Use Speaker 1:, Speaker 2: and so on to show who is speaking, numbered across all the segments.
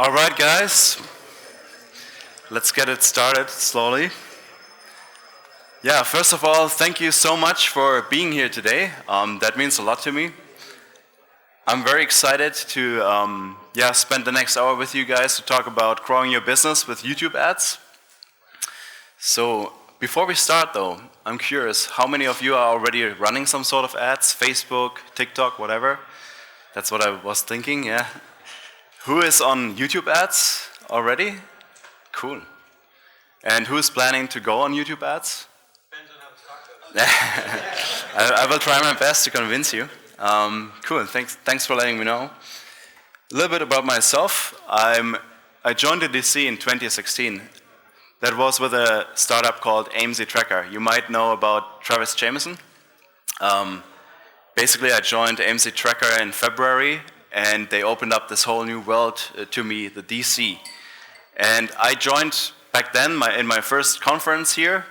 Speaker 1: All right, guys, let's get it started slowly. Yeah, first of all, thank you so much for being here today. That means a lot to me. I'm very excited to spend the next hour with you guys to talk about growing your business with YouTube ads. So before we start though, I'm curious, how many of you are already running some sort of ads, Facebook, TikTok, whatever? That's what I was thinking, yeah. Who is on YouTube ads already? Cool. And who's planning to go on YouTube ads? I will try my best to convince you. Cool, thanks for letting me know. A little bit about myself. I joined the DC in 2016. That was with a startup called AMZ Tracker. You might know about Travis Jameson. Basically, I joined AMZ Tracker in February, and they opened up this whole new world to me, the DC. And I joined back then in my first conference here,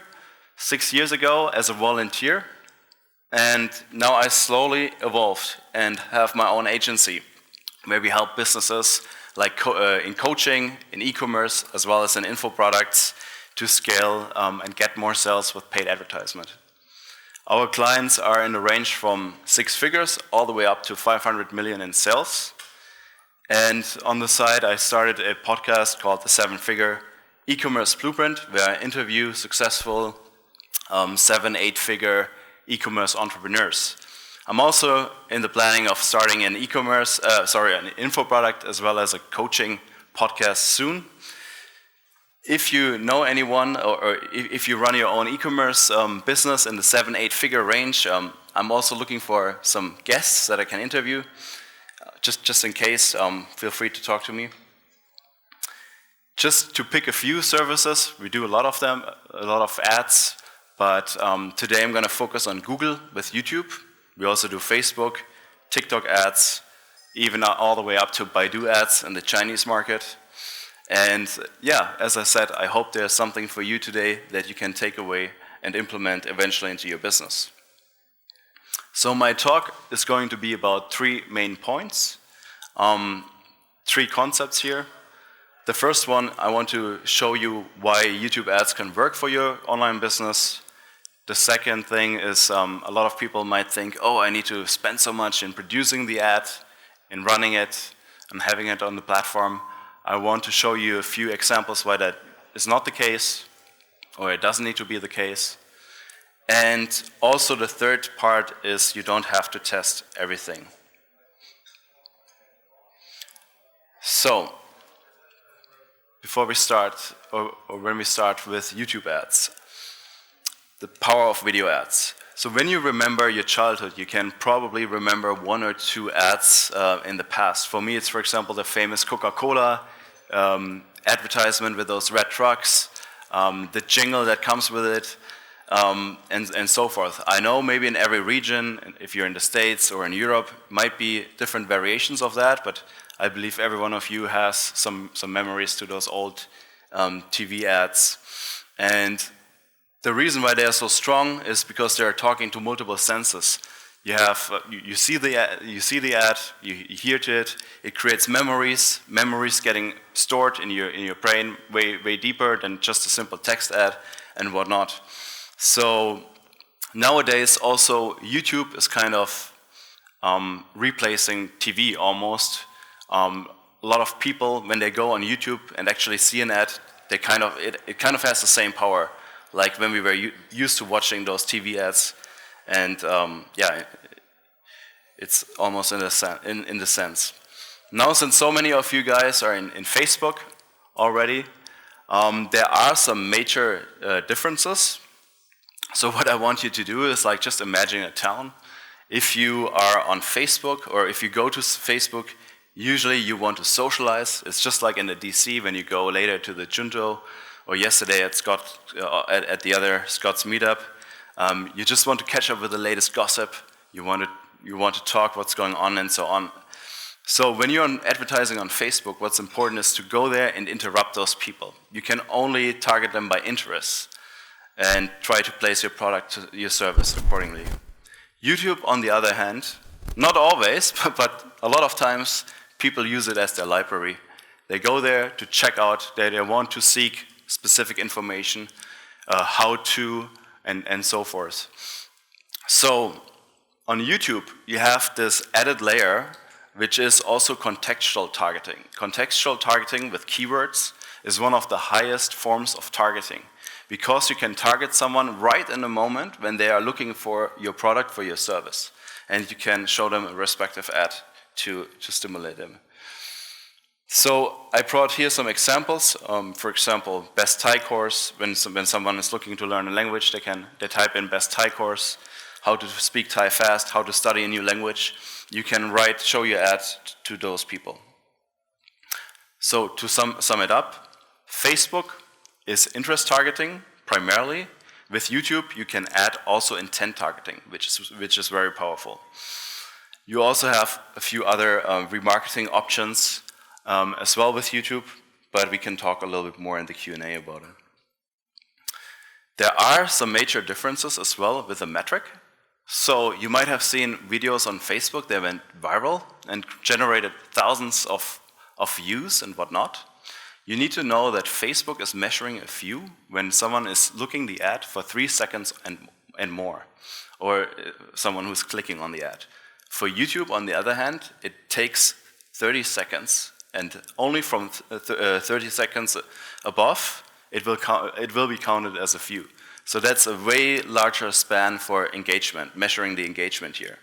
Speaker 1: 6 years ago, as a volunteer. And now I slowly evolved and have my own agency, where we help businesses like in coaching, in e-commerce, as well as in info products to scale and get more sales with paid advertisement. Our clients are in the range from 6 figures all the way up to 500 million in sales. And on the side, I started a podcast called The 7-Figure E-Commerce Blueprint, where I interview successful 7-8-figure e-commerce entrepreneurs. I'm also in the planning of starting an an info product as well as a coaching podcast soon. If you know anyone or if you run your own e-commerce business in the 7-8-figure range, I'm also looking for some guests that I can interview. Just in case, feel free to talk to me. Just to pick a few services, we do a lot of them, a lot of ads, but today I'm going to focus on Google with YouTube. We also do Facebook, TikTok ads, even all the way up to Baidu ads in the Chinese market. And yeah, as I said, I hope there's something for you today that you can take away and implement eventually into your business. So my talk is going to be about 3 main points, 3 concepts here. The first one, I want to show you why YouTube ads can work for your online business. The second thing is a lot of people might think, oh, I need to spend so much in producing the ad, in running it, and having it on the platform. I want to show you a few examples why that is not the case, or it doesn't need to be the case. And also the third part is you don't have to test everything. So, before we start, or when we start with YouTube ads, the power of video ads. So when you remember your childhood, you can probably remember 1 or 2 ads in the past. For me, it's, for example, the famous Coca-Cola advertisement with those red trucks, the jingle that comes with it, and so forth. I know maybe in every region, if you're in the States or in Europe, might be different variations of that, but I believe every one of you has some memories to those old TV ads. And the reason why they are so strong is because they are talking to multiple senses. You have you see the ad, you hear to it. It creates memories getting stored in your brain way deeper than just a simple text ad and whatnot. So nowadays also YouTube is kind of replacing TV almost. A lot of people, when they go on YouTube and actually see an ad, it kind of has the same power like when we were used to watching those TV ads. And it's almost in the sense. Now, since so many of you guys are in Facebook already, there are some major differences. So what I want you to do is like just imagine a town. If you are on Facebook or if you go to Facebook, usually you want to socialize. It's just like in the DC when you go later to the Junto or yesterday at the other Scott's meetup. You just want to catch up with the latest gossip. You want to talk what's going on and so on. So when you're advertising on Facebook, what's important is to go there and interrupt those people. You can only target them by interests and try to place your product, your service accordingly. YouTube, on the other hand, not always, but a lot of times people use it as their library. They go there to check out, they want to seek specific information, how to, and so forth. So on YouTube, you have this added layer, which is also contextual targeting. Contextual targeting with keywords is one of the highest forms of targeting, because you can target someone right in the moment when they are looking for your product, for your service. And you can show them a respective ad to stimulate them. So I brought here some examples. For example, best Thai course. When someone is looking to learn a language, they type in best Thai course, how to speak Thai fast, how to study a new language. You can show your ad to those people. So to sum it up, Facebook is interest targeting primarily. With YouTube, you can add also intent targeting, which is very powerful. You also have a few other remarketing options as well with YouTube, but we can talk a little bit more in the Q&A about it. There are some major differences as well with the metric. So you might have seen videos on Facebook that went viral and generated thousands of views and whatnot. You need to know that Facebook is measuring a view when someone is looking the ad for 3 seconds and more, or someone who's clicking on the ad. For YouTube, on the other hand, it takes 30 seconds, and only from 30 seconds above, it will be counted as a view. So that's a way larger span for engagement, measuring the engagement here.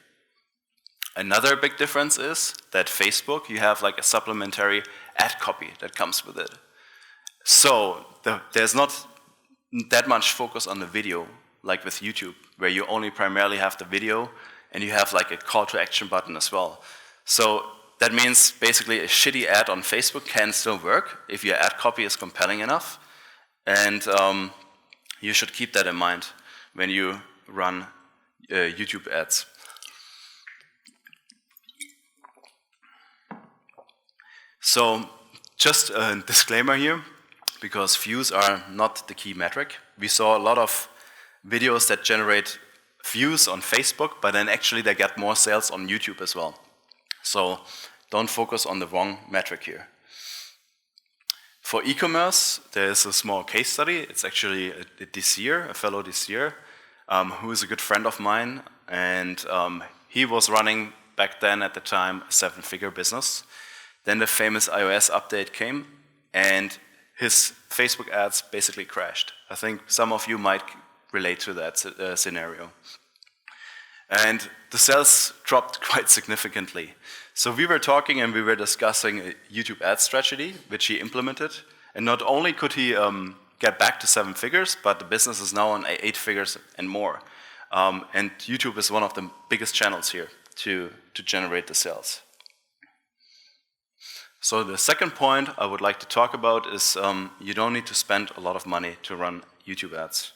Speaker 1: Another big difference is that Facebook, you have like a supplementary ad copy that comes with it. So there's not that much focus on the video like with YouTube, where you only primarily have the video and you have like a call to action button as well. So that means basically a shitty ad on Facebook can still work if your ad copy is compelling enough. And you should keep that in mind when you run YouTube ads. So just a disclaimer here, because views are not the key metric. We saw a lot of videos that generate views on Facebook, but then actually they get more sales on YouTube as well. So don't focus on the wrong metric here. For e-commerce, there is a small case study. It's actually a fellow Desir, who is a good friend of mine, and he was running back then at the time a 7-figure business. Then the famous iOS update came, and his Facebook ads basically crashed. I think some of you might relate to that scenario. And the sales dropped quite significantly. So we were talking and we were discussing a YouTube ad strategy, which he implemented. And not only could he get back to 7 figures, but the business is now on 8 figures and more. And YouTube is one of the biggest channels here to generate the sales. So the second point I would like to talk about is you don't need to spend a lot of money to run YouTube ads.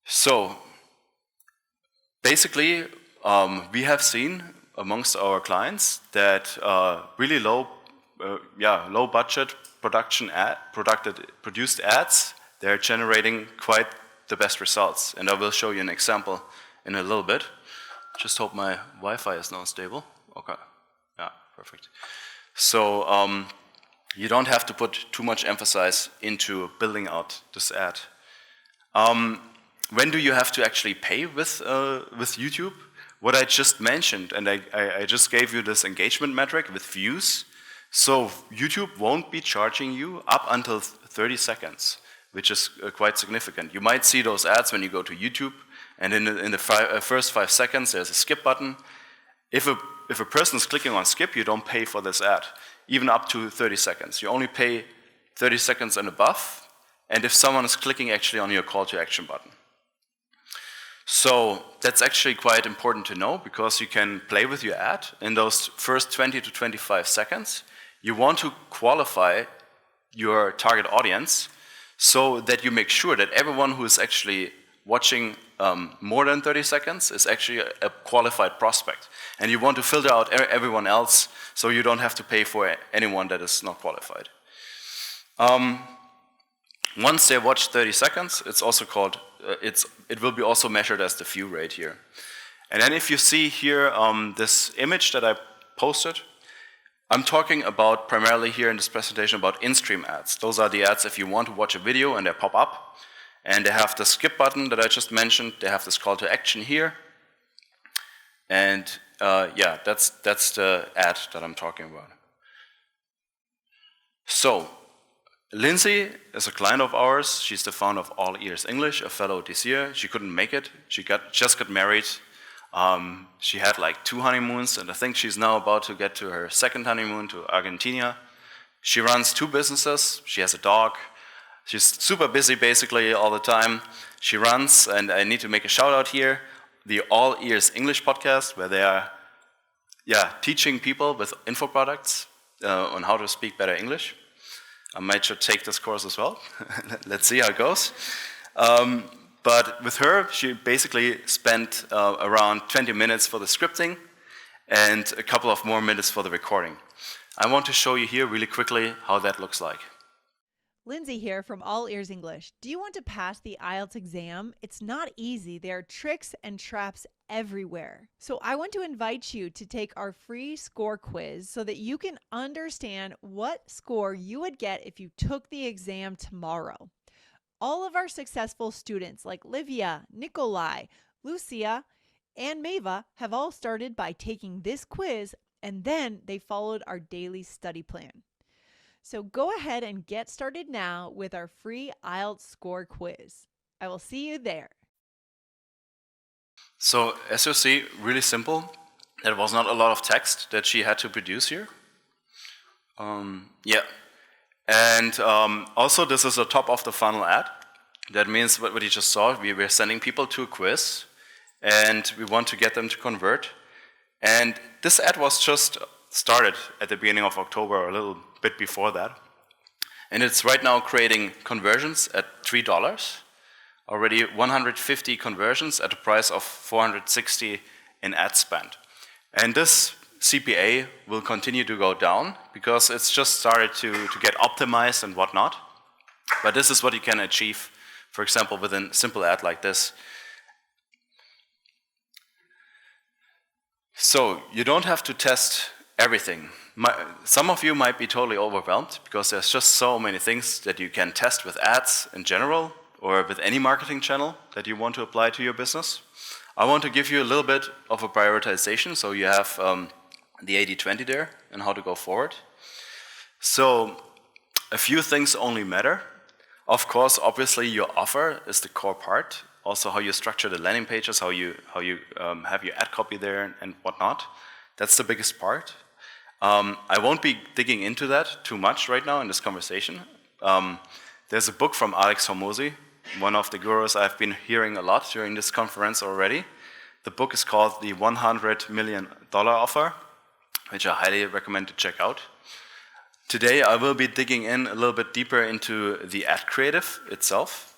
Speaker 1: So basically, we have seen amongst our clients that really low budget produced ads, they're generating quite the best results. And I will show you an example in a little bit. Just hope my Wi-Fi is now stable. Okay, yeah, perfect. So you don't have to put too much emphasis into building out this ad. When do you have to actually pay with YouTube? What I just mentioned, and I just gave you this engagement metric with views. So YouTube won't be charging you up until 30 seconds, which is quite significant. You might see those ads when you go to YouTube, and in the first 5 seconds there's a skip button. If a person is clicking on skip, you don't pay for this ad, even up to 30 seconds. You only pay 30 seconds and above, and if someone is clicking actually on your call to action button. So that's actually quite important to know, because you can play with your ad in those first 20 to 25 seconds. You want to qualify your target audience so that you make sure that everyone who is actually watching more than 30 seconds is actually a qualified prospect. And you want to filter out everyone else so you don't have to pay for anyone that is not qualified. Once they watch 30 seconds, it's also called, it will be also measured as the view rate here. And then if you see here this image that I posted, I'm talking about primarily here in this presentation about in-stream ads. Those are the ads if you want to watch a video and they pop up. And they have the skip button that I just mentioned. They have this call to action here. And yeah, that's the ad that I'm talking about. So, Lindsay is a client of ours. She's the founder of All Ears English, a fellow this year. She couldn't make it. She just got married. She had like 2 honeymoons, and I think she's now about to get to her second honeymoon to Argentina. She runs 2 businesses. She has a dog. She's super busy basically all the time. She runs, and I need to make a shout out here, the All Ears English podcast, where they are teaching people with info products on how to speak better English. I might should take this course as well. Let's see how it goes. But with her, she basically spent around 20 minutes for the scripting and a couple of more minutes for the recording. I want to show you here really quickly how that looks like.
Speaker 2: Lindsay here from All Ears English. Do you want to pass the IELTS exam? It's not easy. There are tricks and traps everywhere. So I want to invite you to take our free score quiz so that you can understand what score you would get if you took the exam tomorrow. All of our successful students like Livia, Nikolai, Lucia, and Mava have all started by taking this quiz, and then they followed our daily study plan. So go ahead and get started now with our free IELTS score quiz. I will see you there.
Speaker 1: So as you see, really simple. There was not a lot of text that she had to produce here. And also this is a top of the funnel ad. That means what you just saw, we were sending people to a quiz and we want to get them to convert. And this ad was just started at the beginning of October or a little bit before that. And it's right now creating conversions at $3. Already 150 conversions at a price of $460 in ad spend. And this CPA will continue to go down because it's just started to get optimized and whatnot. But this is what you can achieve, for example, with a simple ad like this. So you don't have to test everything. Some of you might be totally overwhelmed because there's just so many things that you can test with ads in general or with any marketing channel that you want to apply to your business. I want to give you a little bit of a prioritization so you have the 80-20 there and how to go forward. So a few things only matter. Of course, obviously your offer is the core part. Also how you structure the landing pages, how you have your ad copy there and whatnot. That's the biggest part. I won't be digging into that too much right now in this conversation. There's a book from Alex Hormozi, one of the gurus I've been hearing a lot during this conference already. The book is called The $100 Million Offer, which I highly recommend to check out. Today I will be digging in a little bit deeper into the ad creative itself.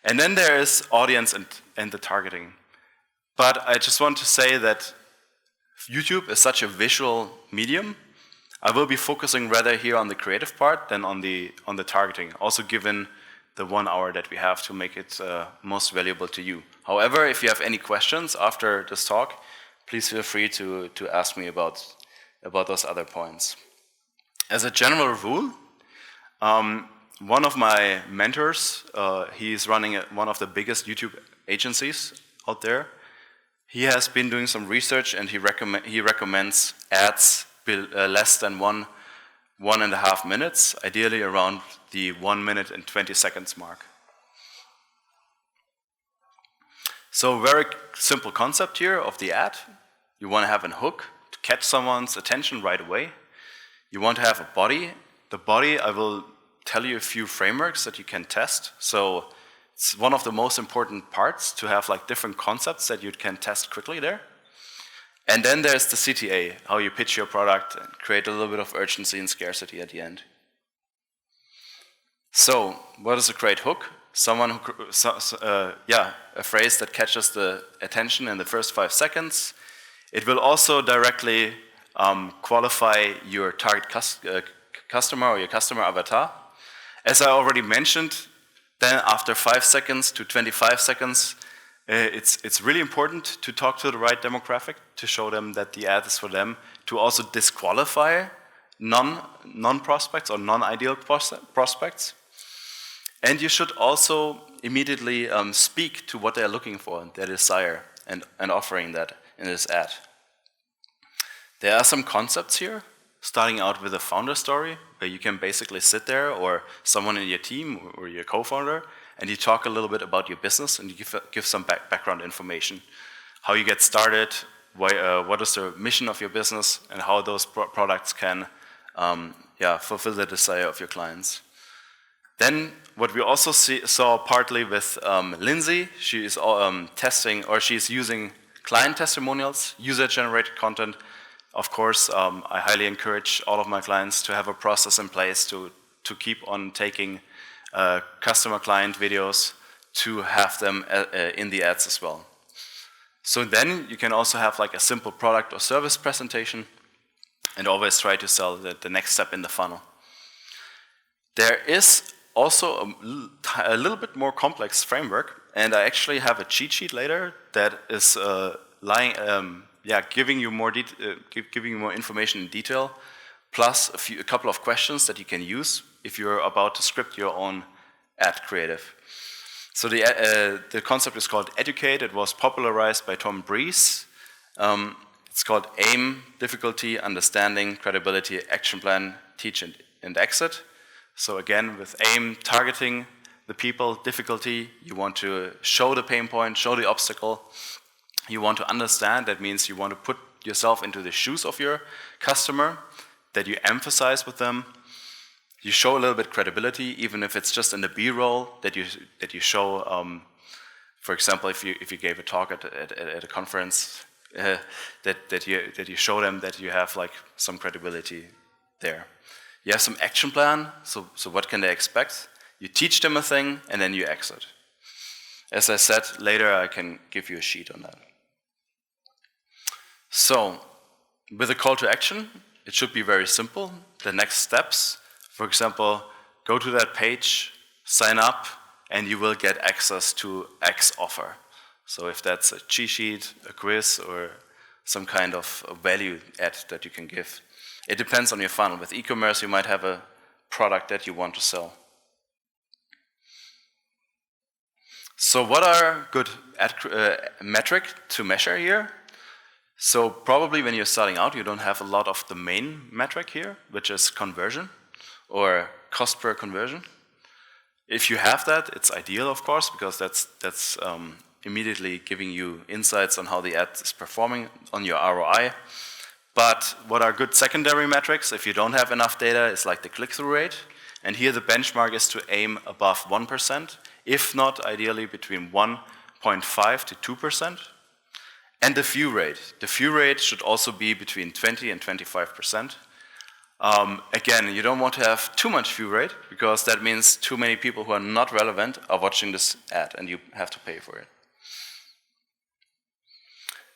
Speaker 1: And then there is audience and the targeting. But I just want to say that YouTube is such a visual medium. I will be focusing rather here on the creative part than on the targeting, also given the 1 hour that we have to make it most valuable to you. However, if you have any questions after this talk, please feel free to ask me about those other points. As a general rule, one of my mentors, he's running one of the biggest YouTube agencies out there. He has been doing some research and he recommends ads less than 1.5 minutes, ideally around the 1 minute and 20 seconds mark. So very simple concept here of the ad. You want to have a hook to catch someone's attention right away. You want to have a body. The body, I will tell you a few frameworks that you can test. So it's one of the most important parts to have like different concepts that you can test quickly there. And then there's the CTA, how you pitch your product and create a little bit of urgency and scarcity at the end. So what is a great hook? A phrase that catches the attention in the first 5 seconds. It will also directly qualify your target customer or your customer avatar. As I already mentioned, then after 5 seconds to 25 seconds, it's really important to talk to the right demographic, to show them that the ad is for them, to also disqualify non-prospects or non-ideal prospects. And you should also immediately speak to what they're looking for, their desire, and offering that in this ad. There are some concepts here, starting out with a founder story, where you can basically sit there, or someone in your team, or your co-founder, and you talk a little bit about your business, and you give some background information. How you get started, what is the mission of your business, and how those products can fulfill the desire of your clients. Then, what we also saw partly with Lindsay, she is testing, or she's using client testimonials, user-generated content. Of course, I highly encourage all of my clients to have a process in place to keep on taking customer client videos to have them in the ads as well. So then you can also have like a simple product or service presentation and always try to sell the next step in the funnel. There is also a little bit more complex framework, and I actually have a cheat sheet later that is giving you more information in detail, plus a couple of questions that you can use if you're about to script your own ad creative. So the concept is called Educate. It was popularized by Tom Breeze. It's called AIM, difficulty, understanding, credibility, action plan, teach and exit. So again, with AIM, targeting the people, difficulty, you want to show the pain point, show the obstacle. You want to understand, that means you want to put yourself into the shoes of your customer, that you emphasize with them. You show a little bit credibility, even if it's just in the B-roll, that you show, for example, if you gave a talk at a conference, that you show them that you have like some credibility there. You have some action plan, so what can they expect? You teach them a thing, and then you exit. As I said, later I can give you a sheet on that. So, with a call to action, it should be very simple. The next steps, for example, go to that page, sign up, and you will get access to X offer. So if that's a cheat sheet, a quiz, or some kind of value add that you can give. It depends on your funnel. With e-commerce, you might have a product that you want to sell. So what are good metric to measure here? So probably when you're starting out, you don't have a lot of the main metric here, which is conversion or cost per conversion. If you have that, it's ideal, of course, because that's immediately giving you insights on how the ad is performing on your ROI. But what are good secondary metrics, if you don't have enough data, is like the click-through rate. And here the benchmark is to aim above 1%, if not, ideally between 1.5 to 2%. And the view rate. The view rate should also be between 20 and 25%. Again, you don't want to have too much view rate, because that means too many people who are not relevant are watching this ad, and you have to pay for it.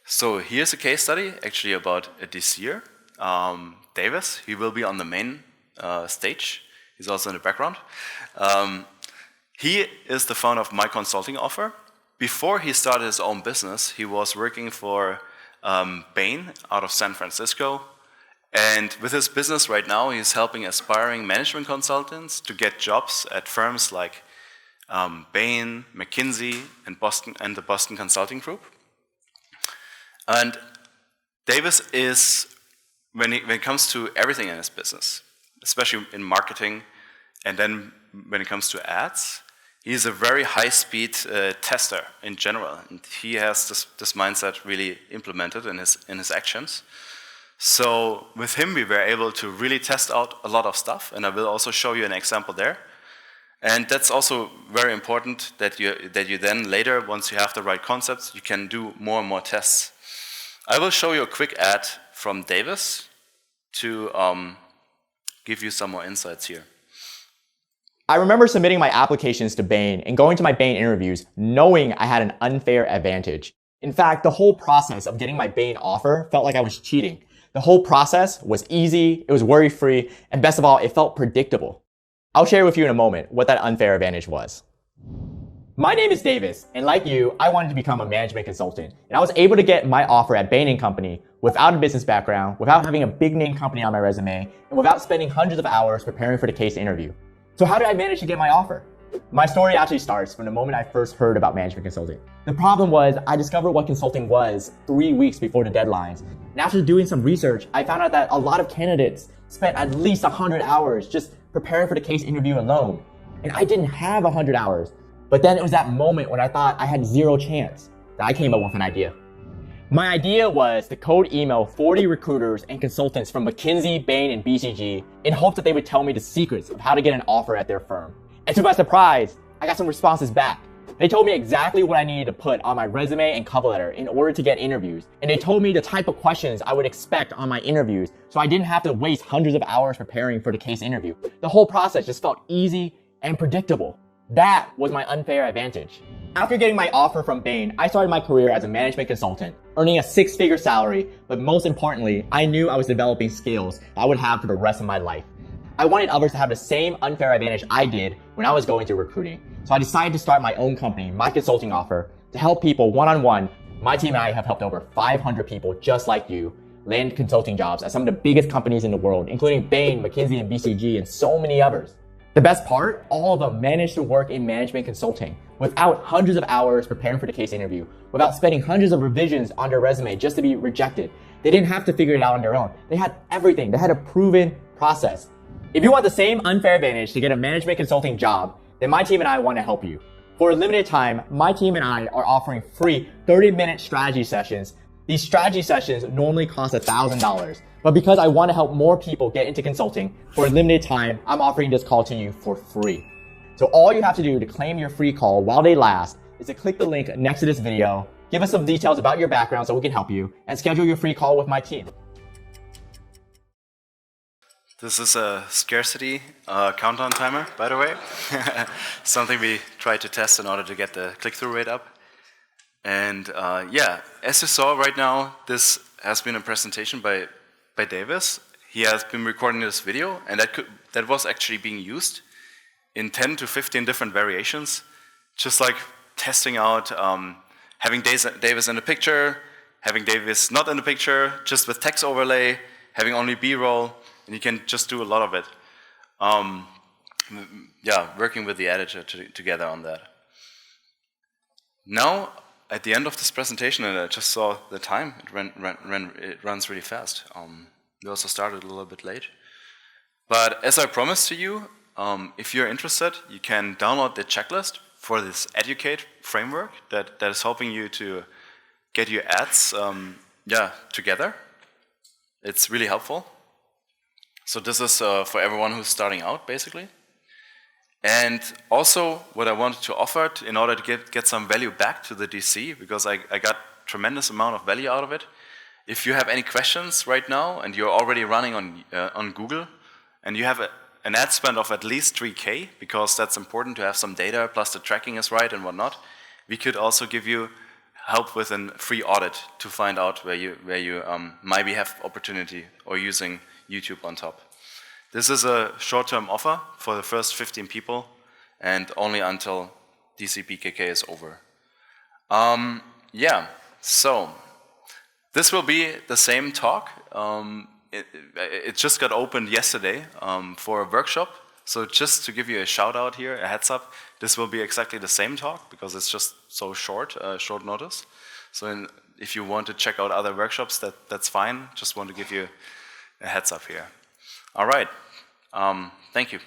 Speaker 1: So here's a case study, actually about this year. Davis, he will be on the main stage. He's also in the background. He is the founder of My Consulting Offer. Before he started his own business, he was working for Bain out of San Francisco. And with his business right now, he's helping aspiring management consultants to get jobs at firms like Bain, McKinsey, and the Boston Consulting Group. And Davis is, when it comes to everything in his business, especially in marketing, and then when it comes to ads, he's a very high-speed tester in general, and he has this mindset really implemented in his actions. So with him, we were able to really test out a lot of stuff, and I will also show you an example there. And that's also very important that you then later, once you have the right concepts, you can do more and more tests. I will show you a quick ad from Davis to give you some more insights here.
Speaker 3: I remember submitting my applications to Bain and going to my Bain interviews knowing I had an unfair advantage. In fact, the whole process of getting my Bain offer felt like I was cheating. The whole process was easy, it was worry-free, and best of all, it felt predictable. I'll share with you in a moment what that unfair advantage was. My name is Davis, and like you, I wanted to become a management consultant. And I was able to get my offer at Bain & Company without a business background, without having a big name company on my resume, and without spending hundreds of hours preparing for the case interview. So how did I manage to get my offer? My story actually starts from the moment I first heard about management consulting. The problem was I discovered what consulting was 3 weeks before the deadlines. And after doing some research, I found out that a lot of candidates spent at least 100 hours just preparing for the case interview alone. And I didn't have 100 hours. But then it was that moment when I thought I had zero chance that I came up with an idea. My idea was to cold email 40 recruiters and consultants from McKinsey, Bain, and BCG in hopes that they would tell me the secrets of how to get an offer at their firm. And to my surprise, I got some responses back. They told me exactly what I needed to put on my resume and cover letter in order to get interviews. And they told me the type of questions I would expect on my interviews so I didn't have to waste hundreds of hours preparing for the case interview. The whole process just felt easy and predictable. That was my unfair advantage. After getting my offer from Bain, I started my career as a management consultant, earning a 6-figure salary, but most importantly, I knew I was developing skills that I would have for the rest of my life. I wanted others to have the same unfair advantage I did when I was going through recruiting. So I decided to start my own company, my consulting offer, to help people one-on-one. My team and I have helped over 500 people just like you land consulting jobs at some of the biggest companies in the world, including Bain, McKinsey, and BCG, and so many others. The best part, all of them managed to work in management consulting without hundreds of hours preparing for the case interview, without spending hundreds of revisions on their resume just to be rejected. They didn't have to figure it out on their own. They had everything. They had a proven process. If you want the same unfair advantage to get a management consulting job, then my team and I want to help you. For a limited time, my team and I are offering free 30-minute strategy sessions. These strategy sessions normally cost $1,000. But because I want to help more people get into consulting, for a limited time, I'm offering this call to you for free. So all you have to do to claim your free call while they last is to click the link next to this video, give us some details about your background so we can help you, and schedule your free call with my team.
Speaker 1: This is a scarcity countdown timer, by the way. Something we try to test in order to get the click-through rate up. And yeah, as you saw right now, this has been a presentation by Davis. He has been recording this video, and that was actually being used in 10 to 15 different variations, just like testing out having Davis in the picture, having Davis not in the picture, just with text overlay, having only B-roll, and you can just do a lot of it. Yeah, working with the editor together on that. Now, at the end of this presentation, and I just saw the time, it runs really fast. We also started a little bit late. But as I promised to you, if you're interested, you can download the checklist for this Educate framework that is helping you to get your ads together. It's really helpful. So this is for everyone who's starting out, basically. And also, what I wanted to offer in order to get some value back to the DC, because I got tremendous amount of value out of it. If you have any questions right now, and you're already running on Google, and you have an ad spend of at least 3K, because that's important to have some data, plus the tracking is right and whatnot, we could also give you help with a free audit to find out where you maybe have opportunity or using YouTube on top. This is a short-term offer for the first 15 people, and only until DCPKK is over. Yeah, so this will be the same talk. It just got opened yesterday for a workshop. So just to give you a shout out here, a heads up, this will be exactly the same talk because it's just so short notice. So if you want to check out other workshops, that's fine. Just want to give you a heads up here. All right. Thank you.